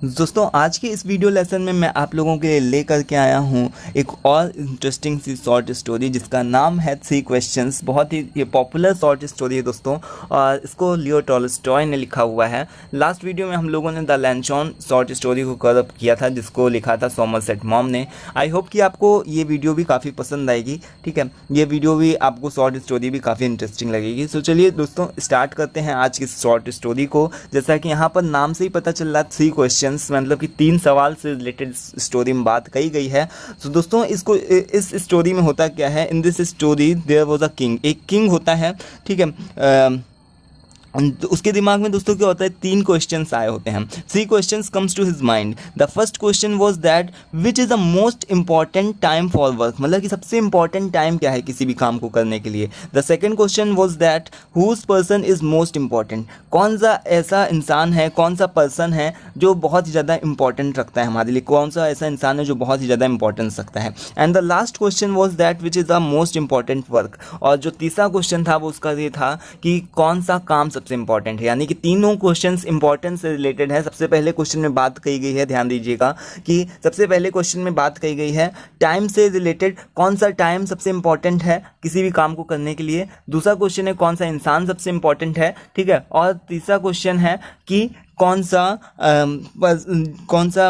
दोस्तों आज के इस वीडियो लेसन में मैं आप लोगों के लिए लेकर के आया हूँ एक और इंटरेस्टिंग सी शॉर्ट स्टोरी जिसका नाम है 3 क्वेश्चंस। बहुत ही ये पॉपुलर शॉर्ट स्टोरी है दोस्तों, और इसको लियो टॉलस्टॉय ने लिखा हुआ है। लास्ट वीडियो में हम लोगों ने द लैंचॉन शॉर्ट स्टोरी को कवर किया था जिसको लिखा था सोमरसेट मॉम ने। आई होप कि आपको ये वीडियो भी काफ़ी पसंद आएगी। ठीक है, ये वीडियो भी आपको शॉर्ट स्टोरी भी काफ़ी इंटरेस्टिंग लगेगी। तो चलिए दोस्तों स्टार्ट करते हैं आज की शॉर्ट स्टोरी को। जैसा कि यहाँ पर नाम से ही पता चल रहा है 3 क्वेश्चन, मतलब कि 3 सवाल से रिलेटेड स्टोरी में बात कही गई है। तो दोस्तों इसको इस स्टोरी में होता क्या है, in this story there was a king. एक किंग होता है, ठीक है। तो उसके दिमाग में दोस्तों क्या होता है, 3 क्वेश्चंस आए होते हैं। 3 questions comes to his mind. The first question was that which is the most important time for work, मतलब कि सबसे इंपॉर्टेंट टाइम क्या है किसी भी काम को करने के लिए। The second question was that whose person is most important, कौन सा ऐसा इंसान है, कौन सा पर्सन है जो बहुत ही ज़्यादा इंपॉर्टेंट रखता है हमारे लिए, कौन सा ऐसा इंसान है जो बहुत ही ज़्यादा इंपॉर्टेंस रखता है। And the last question was that which is the most important work, और जो तीसरा क्वेश्चन था वो उसका ये था कि कौन सा काम सबसे इंपॉर्टेंट है। यानी कि तीनों क्वेश्चंस इंपॉर्टेंस से रिलेटेड है। सबसे पहले क्वेश्चन में बात कही गई है, ध्यान दीजिएगा कि सबसे पहले क्वेश्चन में बात कही गई है टाइम से रिलेटेड, कौन सा टाइम सबसे इंपॉर्टेंट है किसी भी काम को करने के लिए। दूसरा क्वेश्चन है कौन सा इंसान सबसे इंपॉर्टेंट है, ठीक है। और तीसरा क्वेश्चन है कि कौन सा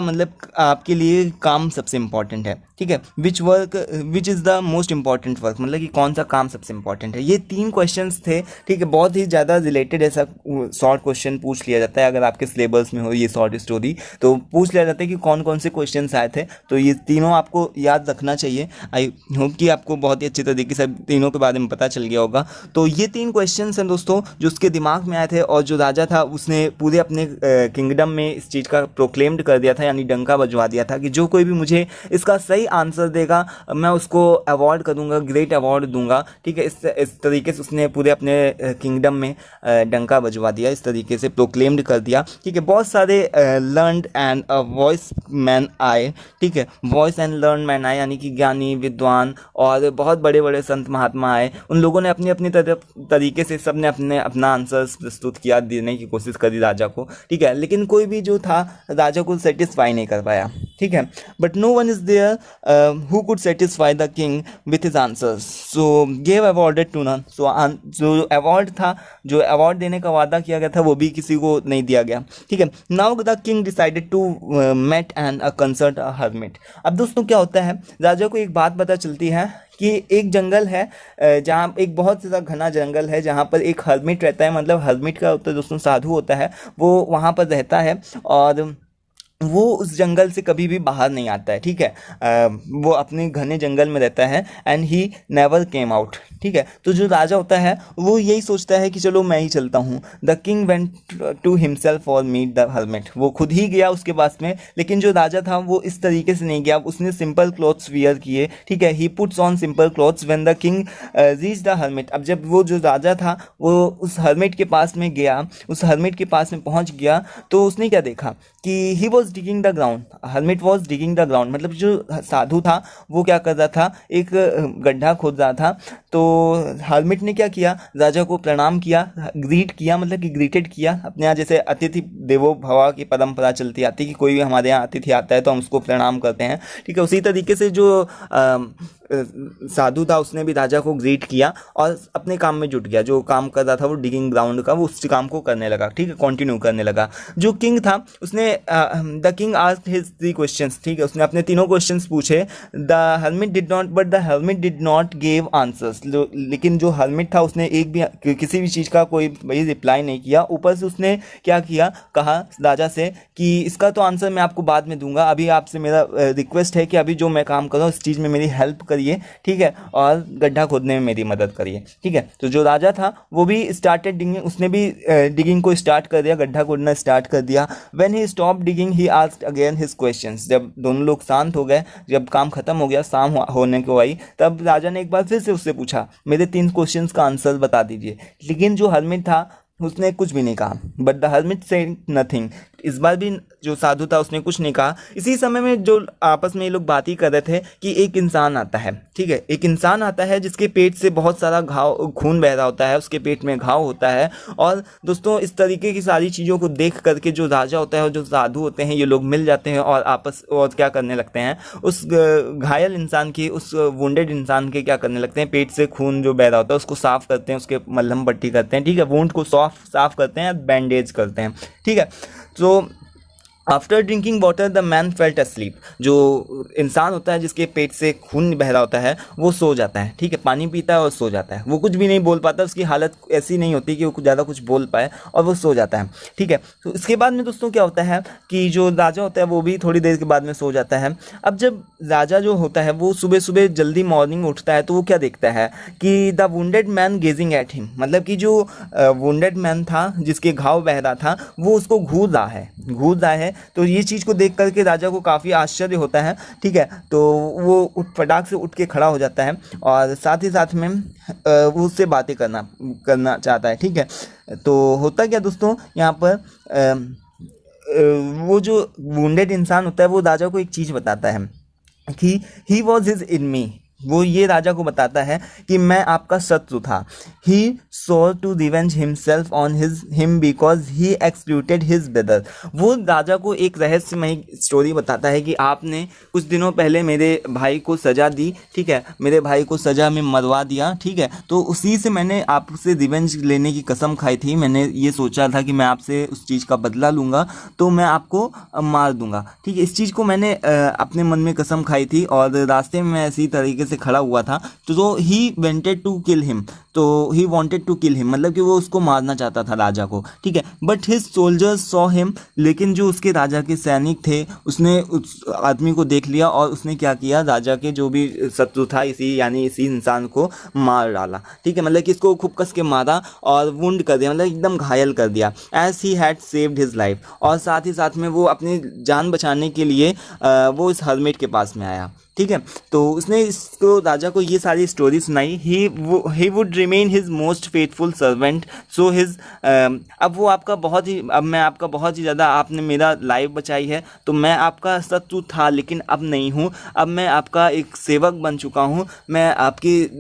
मतलब आपके लिए काम सबसे इम्पॉर्टेंट है, ठीक है। विच is the most important work, मतलब कि कौन सा काम सबसे इम्पॉर्टेंट है। ये 3 क्वेश्चंस थे, ठीक है। बहुत ही ज़्यादा रिलेटेड ऐसा शॉर्ट क्वेश्चन पूछ लिया जाता है अगर आपके सिलेबस में हो ये शॉर्ट स्टोरी, तो पूछ लिया जाता है कि कौन कौन से क्वेश्चन आए थे। तो ये तीनों आपको याद रखना चाहिए। आई होप कि आपको बहुत ही अच्छी तरीके से तीनों के बारे में पता चल गया होगा। तो ये 3 क्वेश्चन हैं दोस्तों जो उसके दिमाग में आए थे, और जो राजा था उसने पूरे अपने किंगडम में इस चीज़ का प्रोक्लेम्ड कर दिया था, यानी डंका बजवा दिया था कि जो कोई भी मुझे इसका सही आंसर देगा मैं उसको अवार्ड करूँगा, ग्रेट अवार्ड दूंगा, ठीक है। इस तरीके से उसने पूरे अपने किंगडम में डंका बजवा दिया, इस तरीके से प्रोक्लेम्ड कर दिया, ठीक है। बहुत सारे लर्नड एंड वॉइस मैन आए, ठीक है। वॉइस एंड लर्न मैन आए, यानी कि ज्ञानी विद्वान और बहुत बड़े बड़े संत महात्मा आए। उन लोगों ने अपनी अपनी तरीके से सबने अपना आंसर प्रस्तुत किया, देने की कोशिश करी राजा को, ठीक है। लेकिन कोई भी जो था राजा को सेटिस्फाई नहीं कर पाया, ठीक है। But no one is there who could satisfy the king with his answers, so gave awarded to none. So जो अवार्ड था, जो अवार्ड देने का वादा किया गया था वो भी किसी को नहीं दिया गया, ठीक है। Now the king decided to met and consult a hermit. अब दोस्तों क्या होता है, राजा को एक बात पता चलती है कि एक जंगल है जहाँ एक बहुत ज़्यादा घना जंगल है जहाँ पर एक हर्मिट रहता है। मतलब हर्मिट का होता है दोस्तों साधु होता है, वो वहाँ पर रहता है और वो उस जंगल से कभी भी बाहर नहीं आता है, ठीक है। वो अपने घने जंगल में रहता है and he never came out, ठीक है। तो जो राजा होता है वो यही सोचता है कि चलो मैं ही चलता हूँ। The king went to himself और मीट द हर्मिट, वो खुद ही गया उसके पास में, लेकिन जो राजा था वो इस तरीके से नहीं गया, उसने सिंपल क्लॉथ्स वियर किए, ठीक है। He puts on simple clothes when the king reach the hermit. अब जब वो जो राजा था वो उस हर्मिट के पास में गया, उस हर्मिट के पास में पहुँच गया, तो उसने क्या देखा कि he was digging the ground, hermit was digging the ground, मतलब जो साधु था वो क्या कर रहा था, एक गड्ढा खोद रहा था। तो हर्मिट ने क्या किया, राजा को प्रणाम किया, ग्रीट किया, मतलब कि ग्रीटेड किया। अपने यहाँ जैसे अतिथि देवो भव की परंपरा चलती आती है कि कोई भी हमारे यहाँ अतिथि आता है तो हम उसको प्रणाम करते हैं, ठीक है। उसी तरीके से जो साधु था उसने भी राजा को ग्रीट किया और अपने काम में जुट गया। जो काम कर रहा था वो डिगिंग ग्राउंड का, वो उस काम को करने लगा, ठीक है, कंटिन्यू करने लगा। जो किंग था उसने the king asked his 3 questions, ठीक है, उसने अपने तीनों क्वेश्चंस पूछे। The hermit did not give answers, लेकिन जो हर्मिट था उसने एक भी किसी भी चीज़ का कोई भाई रिप्लाई नहीं किया। ऊपर से उसने क्या किया, कहा राजा से कि इसका तो आंसर मैं आपको बाद में दूंगा, अभी आपसे मेरा रिक्वेस्ट है कि अभी जो मैं काम कर रहा हूँ इस चीज़ में मेरी हेल्प करिए, ठीक है, और गड्ढा खोदने में मेरी मदद करिए, ठीक है। तो जो राजा था वो भी स्टार्टेड डिगिंग, उसने भी डिगिंग को स्टार्ट कर दिया, गड्ढा खोदना स्टार्ट कर दिया। When he stop digging he asked again his questions. जब दोनों लोग शांत हो गए, जब काम खत्म हो गया, शाम होने को आई, तब राजा ने एक बार फिर से उससे पूछा मेरे 3 क्वेश्चंस का आंसर बता दीजिए। लेकिन जो हर्मिट था उसने कुछ भी नहीं कहा। But the hermit said nothing, इस बार भी जो साधु था उसने कुछ नहीं कहा। इसी समय में जो आपस में ये लोग बात ही कर रहे थे कि एक इंसान आता है, ठीक है, एक इंसान आता है जिसके पेट से बहुत सारा घाव, खून बह रहा होता है, उसके पेट में घाव होता है। और दोस्तों इस तरीके की सारी चीज़ों को देख करके जो राजा होता है और जो साधु होते हैं ये लोग मिल जाते हैं और आपस और क्या करने लगते हैं, उस घायल इंसान की, उस वुंडेड इंसान के क्या करने लगते हैं, पेट से खून जो बह रहा होता है उसको साफ करते हैं, उसके मलहम पट्टी करते हैं, ठीक है, वुंड को साफ करते हैं, बैंडेज करते हैं, ठीक है। तो after drinking water the man felt asleep, जो इंसान होता है जिसके पेट से खून बह रहा होता है वो सो जाता है, ठीक है, पानी पीता है और सो जाता है, वो कुछ भी नहीं बोल पाता, उसकी हालत ऐसी नहीं होती कि वो ज़्यादा कुछ बोल पाए और वो सो जाता है, ठीक है। तो इसके बाद में दोस्तों क्या होता है कि जो राजा होता है वो भी थोड़ी देर के बाद में सो जाता है। अब जब राजा जो होता है वो सुबह सुबह जल्दी मॉर्निंग उठता है तो वो क्या देखता है कि the wounded man gazing at him, मतलब कि जो वुंडेड मैन था जिसके घाव बह रहा था वो उसको घूर रहा है। तो ये चीज़ को देख करके राजा को काफ़ी आश्चर्य होता है, ठीक है। तो वो फटाक से उठ के खड़ा हो जाता है और साथ ही साथ में वो उससे बातें करना चाहता है, ठीक है। तो होता क्या दोस्तों यहाँ पर वो जो वुंडेड इंसान होता है वो राजा को एक चीज़ बताता है कि ही वॉज हिज इनमी, वो ये राजा को बताता है कि मैं आपका शत्रु था। He so to revenge himself on him because he executed his brother, वो राजा को एक रहस्यमय स्टोरी बताता है कि आपने कुछ दिनों पहले मेरे भाई को सज़ा दी, ठीक है, मेरे भाई को सज़ा में मरवा दिया, ठीक है। तो उसी से मैंने आपसे रिवेंज लेने की कसम खाई थी, मैंने ये सोचा था कि मैं आपसे उस चीज़ का बदला लूँगा तो मैं आपको मार दूंगा, ठीक है। इस चीज़ को मैंने अपने मन में कसम खाई थी और रास्ते में मैं इसी तरीके से खड़ा हुआ था तो he wanted to kill him, तो he wanted to kill him, मतलब कि वो उसको मारना चाहता था राजा को, ठीक है। But his soldiers saw him, लेकिन जो उसके राजा के सैनिक थे उसने उस आदमी को देख लिया और उसने क्या किया, राजा के जो भी शत्रु था इसी इंसान को मार डाला, ठीक है, मतलब कि इसको खूब कस के मारा और वुंड कर दिया, मतलब एकदम घायल कर दिया। As he had saved his life, और साथ ही साथ में वो अपनी जान बचाने के लिए वो इस हर्मिट के पास में आया, ठीक है। तो उसने इसको राजा को ये सारी स्टोरी सुनाई। He would remain his most faithful servant, so his अब मैं आपका बहुत ही ज़्यादा, आपने मेरा लाइफ बचाई है तो मैं आपका शत्रु था लेकिन अब नहीं हूँ, अब मैं आपका एक सेवक बन चुका हूँ,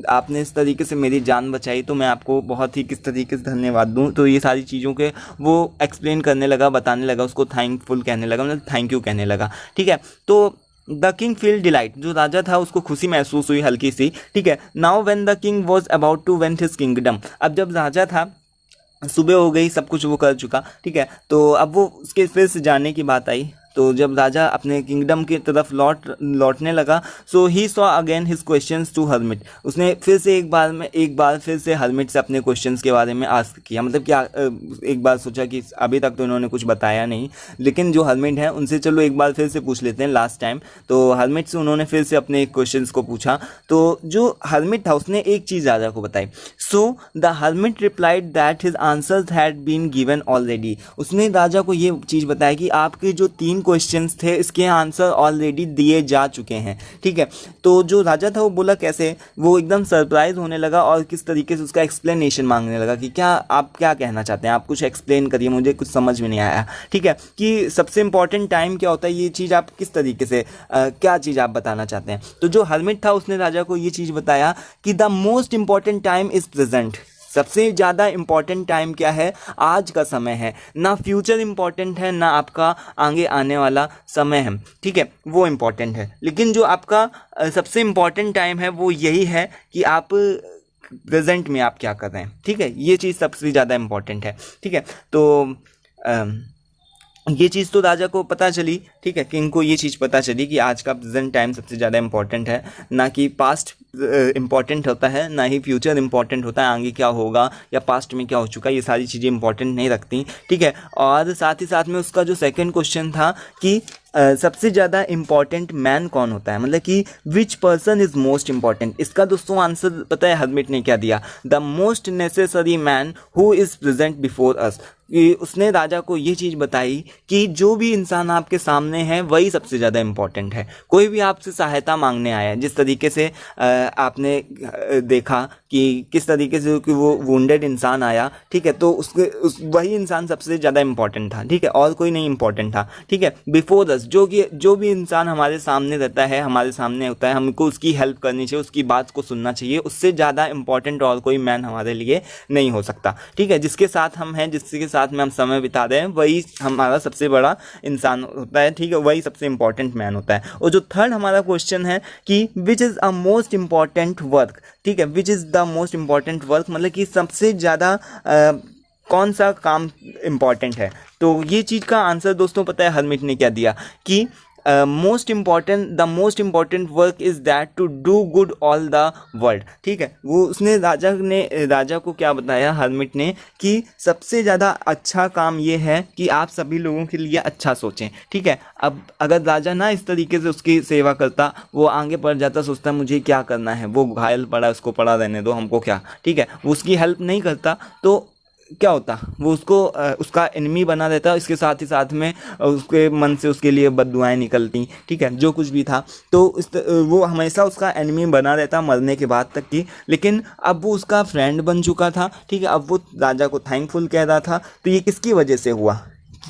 आपने इस तरीके से मेरी जान बचाई तो मैं आपको बहुत ही किस तरीके से धन्यवाद दूँ। तो ये सारी चीज़ों के वो एक्सप्लेन करने लगा, बताने लगा, उसको थैंकफुल कहने लगा, मतलब थैंक यू कहने लगा, ठीक है। तो द किंग फील डिलाइट, जो राजा था उसको खुशी महसूस हुई हल्की सी, ठीक है। Now when the king was about to went his kingdom, अब जब राजा था, सुबह हो गई, सब कुछ वो कर चुका, ठीक है, तो अब वो उसके फिर से जाने की बात आई। तो जब राजा अपने किंगडम की तरफ लौटने लगा, so he saw again his questions to hermit, उसने फिर से एक बार फिर से हर्मिट से अपने क्वेश्चंस के बारे में आस्क किया, मतलब क्या एक बार सोचा कि अभी तक तो इन्होंने कुछ बताया नहीं, लेकिन जो हर्मिट है उनसे चलो एक बार फिर से पूछ लेते हैं लास्ट टाइम। तो हर्मिट से उन्होंने फिर से अपने क्वेश्चंस को पूछा। तो जो हर्मिट था उसने एक चीज़ राजा को बताई। So the hermit replied that his answers had been given already, उसने राजा को ये चीज़ बताया कि आपके जो 3 क्वेश्चंस थे इसके आंसर ऑलरेडी दिए जा चुके हैं, ठीक है। तो जो राजा था वो बोला कैसे, वो एकदम सरप्राइज होने लगा और किस तरीके से उसका एक्सप्लेनेशन मांगने लगा कि आप क्या कहना चाहते हैं, आप कुछ एक्सप्लेन करिए, मुझे कुछ समझ में नहीं आया, ठीक है, कि सबसे इंपॉर्टेंट टाइम क्या होता है, ये चीज़ आप किस तरीके से क्या चीज़ आप बताना चाहते हैं। तो जो हर्मिट था उसने राजा को ये चीज़ बताया कि the most important time is present, सबसे ज़्यादा इम्पॉर्टेंट टाइम क्या है, आज का समय है, ना फ्यूचर इम्पॉर्टेंट है ना आपका आगे आने वाला समय है, ठीक है, वो इम्पॉर्टेंट है। लेकिन जो आपका सबसे इम्पॉर्टेंट टाइम है वो यही है कि आप प्रेजेंट में आप क्या कर रहे हैं, ठीक है, ये चीज़ सबसे ज़्यादा इम्पॉर्टेंट है, ठीक है। तो ये चीज़ तो राजा को पता चली, ठीक है, किंग को ये चीज़ पता चली कि आज का प्रेजेंट टाइम सबसे ज़्यादा इम्पॉर्टेंट है, ना कि पास्ट इम्पॉर्टेंट होता है, ना ही फ्यूचर इम्पॉर्टेंट होता है, आगे क्या होगा या पास्ट में क्या हो चुका है, ये सारी चीज़ें इंपॉर्टेंट नहीं रखती, ठीक है। और साथ ही साथ में उसका जो सेकंड क्वेश्चन था कि सबसे ज़्यादा इम्पॉर्टेंट मैन कौन होता है, मतलब कि which person is most important, इसका दोस्तों आंसर पता है हर्मिट ने क्या दिया, the most necessary man who is present before us, कि उसने राजा को ये चीज़ बताई कि जो भी इंसान आपके सामने है वही सबसे ज़्यादा इम्पोर्टेंट है। कोई भी आपसे सहायता मांगने आया, जिस तरीके से आपने देखा कि किस तरीके से कि वो वुंडेड इंसान आया, ठीक है, तो वही इंसान सबसे ज़्यादा इम्पोर्टेंट था, ठीक है, और कोई नहीं इम्पोर्टेंट था, ठीक है। बिफोर अस जो भी इंसान हमारे सामने रहता है, हमारे सामने होता है, हमको उसकी हेल्प करनी चाहिए, उसकी बात को सुनना चाहिए। उससे ज़्यादा इम्पोर्टेंट और कोई मैन हमारे लिए नहीं हो सकता, ठीक है। जिसके साथ हम हैं, जिसके साथ में हम समय बिता रहे हैं, वही हमारा सबसे बड़ा इंसान होता है, ठीक है, वही सबसे इंपॉर्टेंट मैन होता है। और जो थर्ड हमारा क्वेश्चन है कि which is a most important work, ठीक है, विच is the most important work, मतलब कि सबसे ज़्यादा कौन सा काम इम्पॉर्टेंट है। तो ये चीज़ का आंसर दोस्तों पता है हरमिट ने क्या दिया कि the most important work is that to do good all the world, ठीक है। वो उसने राजा को क्या बताया हरमिट ने कि सबसे ज़्यादा अच्छा काम ये है कि आप सभी लोगों के लिए अच्छा सोचें, ठीक है। अब अगर राजा ना इस तरीके से उसकी सेवा करता, वो आगे बढ़ जाता, सोचता मुझे क्या करना है, वो घायल पड़ा, उसको पड़ा रहने दो, हमको क्या, ठीक है, वो उसकी हेल्प नहीं करता, तो क्या होता, वो उसको उसका एनिमी बना देता। इसके साथ ही साथ में उसके मन से उसके लिए बददुआएं निकलती, ठीक है, जो कुछ भी था, तो वो हमेशा उसका एनिमी बना रहता मरने के बाद तक की। लेकिन अब वो उसका फ्रेंड बन चुका था, ठीक है, अब वो राजा को थैंकफुल कह रहा था। तो ये किसकी वजह से हुआ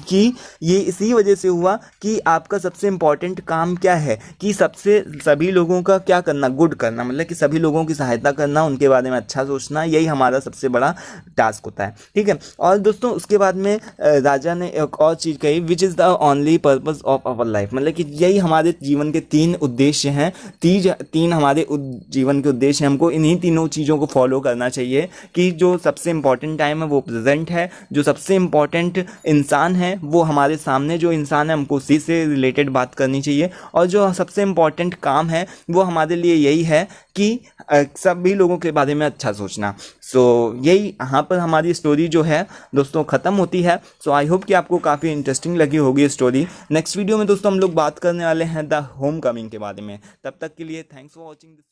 कि ये इसी वजह से हुआ कि आपका सबसे इम्पॉर्टेंट काम क्या है कि सभी लोगों का क्या करना, गुड करना, मतलब कि सभी लोगों की सहायता करना, उनके बारे में अच्छा सोचना, यही हमारा सबसे बड़ा टास्क होता है, ठीक है। और दोस्तों उसके बाद में राजा ने एक और चीज़ कही, which is the only purpose of our life, मतलब कि यही हमारे जीवन के 3 उद्देश्य हैं, तीन हमारे जीवन के उद्देश्य हैं। हमको इन्हीं तीनों चीज़ों को फॉलो करना चाहिए कि जो सबसे इम्पॉर्टेंट टाइम है वो प्रेजेंट है, जो सबसे इम्पॉर्टेंट इंसान है वो हमारे सामने जो इंसान है, हमको उसी से रिलेटेड बात करनी चाहिए, और जो सबसे इम्पॉर्टेंट काम है वो हमारे लिए यही है कि सभी लोगों के बारे में अच्छा सोचना। सो यही यहाँ पर हमारी स्टोरी जो है दोस्तों ख़त्म होती है। सो आई होप कि आपको काफ़ी इंटरेस्टिंग लगी होगी स्टोरी। नेक्स्ट वीडियो में दोस्तों हम लोग बात करने वाले हैं द होम कमिंग के बारे में। तब तक के लिए थैंक्स फॉर वॉचिंग दिस।